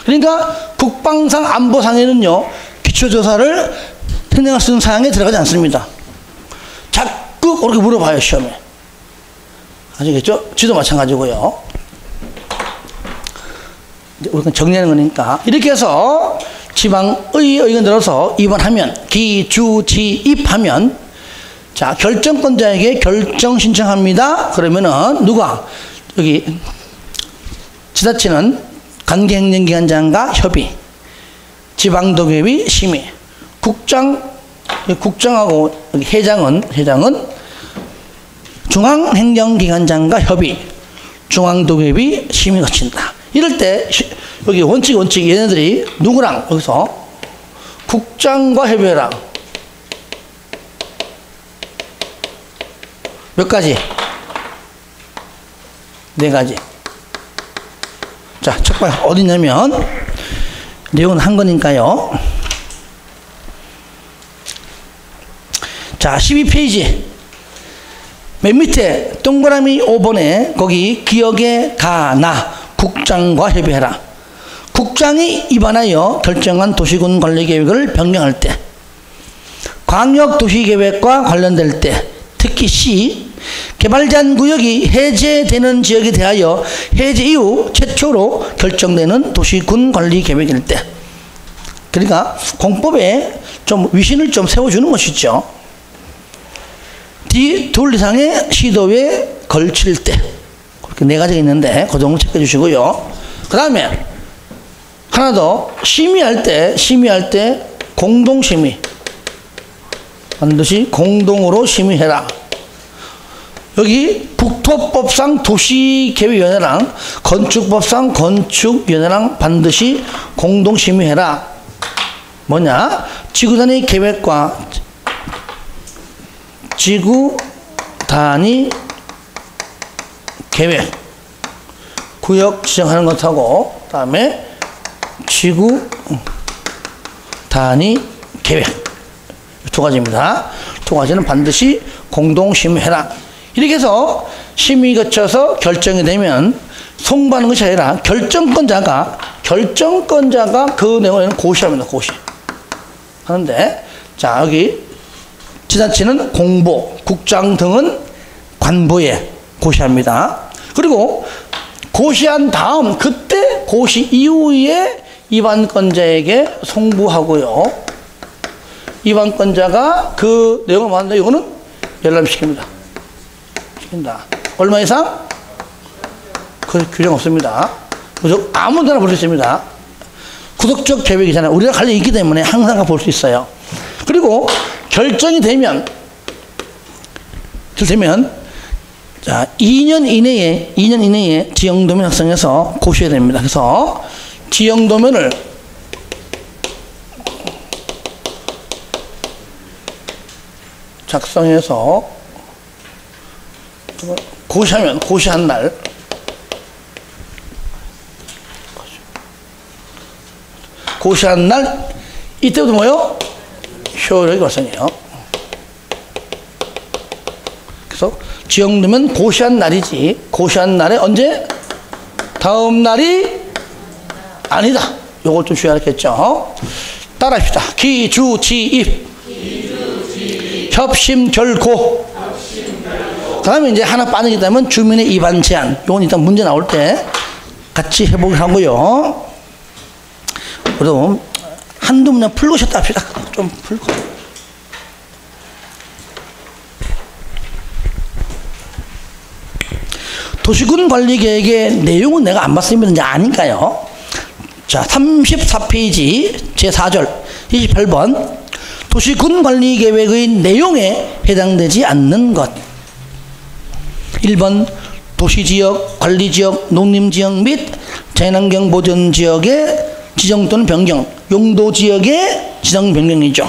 그러니까 국방상 안보상에는요 기초조사를 편향할 수 있는 사항에 들어가지 않습니다. 자꾸 그렇게 물어봐요 시험에. 아시겠죠? 지도 마찬가지고요. 이제 우리가 정리하는 거니까 이렇게 해서 지방의 의견 들어서 입원하면 기, 주, 지, 입하면 자 결정권자에게 결정 신청합니다. 그러면은 누가 여기 지자체는 관계행정기관장과 협의, 지방도의회 심의, 국장하고 회장은 중앙행정기관장과 협의, 중앙도급이 심의 거친다. 이럴 때 여기 원칙 얘네들이 누구랑 여기서 국장과 협의해라. 몇 가지? 4가지. 자, 첫 번째 어디냐면 내용은 한 거니까요. 자, 12페이지 맨 밑에 동그라미 5번에 거기 기억에 가나 국장과 협의해라. 국장이 입안하여 결정한 도시군 관리계획을 변경할 때, 광역도시계획과 관련될 때, 특히 C 개발 제한 구역이 해제되는 지역에 대하여 해제 이후 최초로 결정되는 도시군 관리 계획일 때. 그러니까 공법에 좀 위신을 좀 세워주는 것이죠. D 둘 이상의 시도에 걸칠 때. 그렇게 4가지가 있는데 그 정도 체크해 주시고요. 그 다음에 하나 더, 심의할 때 공동심의, 반드시 공동으로 심의해라. 여기 국토법상 도시계획위원회랑 건축법상 건축위원회랑 반드시 공동심의해라. 뭐냐? 지구단위 계획과 지구단위 계획, 구역 지정하는 것하고, 그 다음에 지구단위 계획, 2가지입니다. 2가지는 반드시 공동심의해라. 이렇게 해서 심의 거쳐서 결정이 되면 송부하는 것이 아니라 결정권자가 그 내용을 고시합니다. 고시 하는데, 자, 여기 지자체는 공보, 국장 등은 관보에 고시합니다. 그리고 고시한 다음 그때 고시 이후에 입안권자에게 송부하고요. 입안권자가 그 내용을 만든다. 이거는 열람시킵니다. 얼마 이상? 그 규정 없습니다. 아무 데나 볼 수 있습니다. 구독적 계획이잖아요. 우리가 관련이 있기 때문에 항상 볼 수 있어요. 그리고 결정이 되면 자, 2년 이내에 지형도면 작성해서 고시해야 됩니다. 그래서 지형도면을 작성해서 고시한 날 이때부터 뭐요? 효력이 발생해요. 그래서 지형도면 고시한 날이지, 고시한 날에 언제? 다음 날이 아니다. 요걸 좀 주의하겠죠. 따라합시다. 기주지입, 협심결고. 그 다음에 이제 하나 빠지게 되면 주민의 입안 제한. 요건 일단 문제 나올 때 같이 해보기로 하고요. 그럼 한두 문제 풀고 쉬었다 합시다. 좀 풀고. 도시군 관리 계획의 내용은 내가 안 봤으면 이제 아니까요. 자, 34페이지 제4절 28번 도시군 관리 계획의 내용에 해당되지 않는 것. 1번 도시지역, 관리지역, 농림지역 및 자연환경 보전지역의 지정 또는 변경, 용도지역의 지정 변경이죠.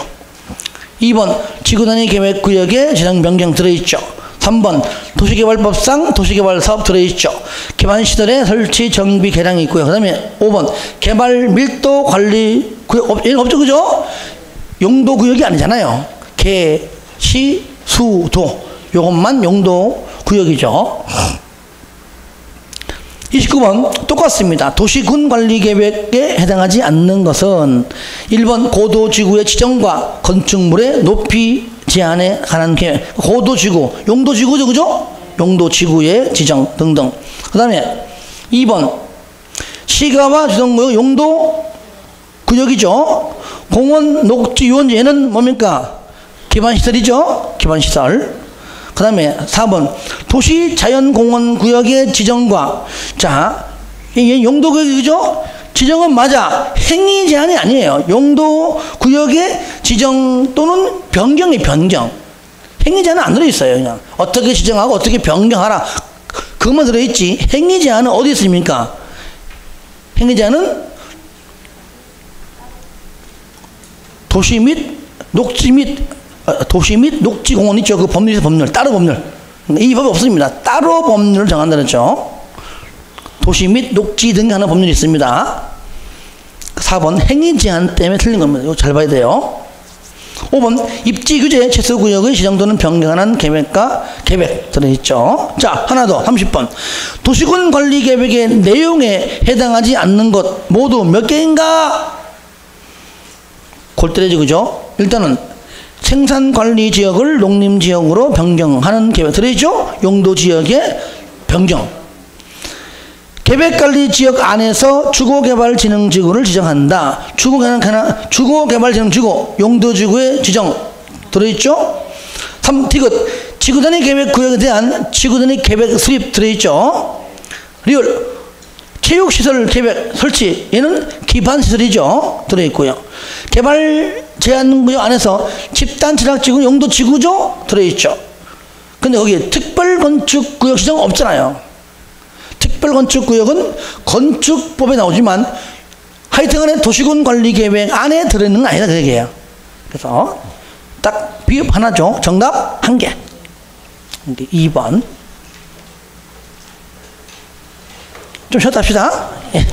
2번 지구단위 계획구역의 지정 변경 들어있죠. 3번 도시개발법상 도시개발사업 들어있죠. 개발시설의 설치, 정비, 개량이 있고요. 그 다음에 5번 개발 밀도 관리 구역 없죠, 그죠? 용도구역이 아니잖아요. 개, 시, 수, 도 요것만 용도구역이죠. 29번 똑같습니다. 도시군 관리계획에 해당하지 않는 것은 1번 고도지구의 지정과 건축물의 높이 제한에 관한 계획. 고도지구, 용도지구죠, 그죠? 용도지구의 지정 등등. 그 다음에 2번 시가와 지정구역 용도구역이죠. 공원, 녹지, 유원지 얘는 뭡니까? 기반시설이죠. 기반시설. 그 다음에 4번 도시자연공원구역의 지정과, 자, 용도구역이죠? 지정은 맞아. 행위 제한이 아니에요. 용도구역의 지정 또는 변경이 변경. 행위 제한은 안 들어있어요. 그냥 어떻게 지정하고 어떻게 변경하라. 그것만 들어있지. 행위 제한은 어디 있습니까? 행위 제한은 도시 및 녹지 및 녹지공원 있죠. 그 법률에서 법률, 따로 법률. 이 법이 없습니다. 따로 법률을 정한다는 거죠. 도시 및 녹지 등에 하는 법률이 있습니다. 4번 행위 제한 때문에 틀린 겁니다. 이거 잘 봐야 돼요. 5번 입지 규제 최소 구역의 지정 또는 변경하는 계획 들어있죠. 자, 하나 더 30번 도시군 관리 계획의 내용에 해당하지 않는 것 모두 몇 개인가? 골 때리죠. 그죠? 일단은 생산관리 지역을 농림지역으로 변경하는 계획 들어있죠? 용도지역의 변경. 계획관리지역 안에서 주거개발진흥지구를 지정한다. 주거개발진흥지구, 용도지구의 지정 들어있죠? 3. 디귿 지구단위 계획구역에 대한 지구단위 계획 수립 들어있죠? 리을 체육시설 계획 설치, 얘는 기반시설이죠. 들어있고요. 개발 제한구역 안에서 집단진학지구 용도지구죠? 들어있죠. 근데 거기에 특별건축구역 지정 없잖아요. 특별건축구역은 건축법에 나오지만 하여튼간에 도시군관리계획 안에 들어있는 건 아니다 그 얘기예요. 그래서 딱 비읍 하나죠. 정답 1개. 2번. 좀 쉬었다 합시다. 예.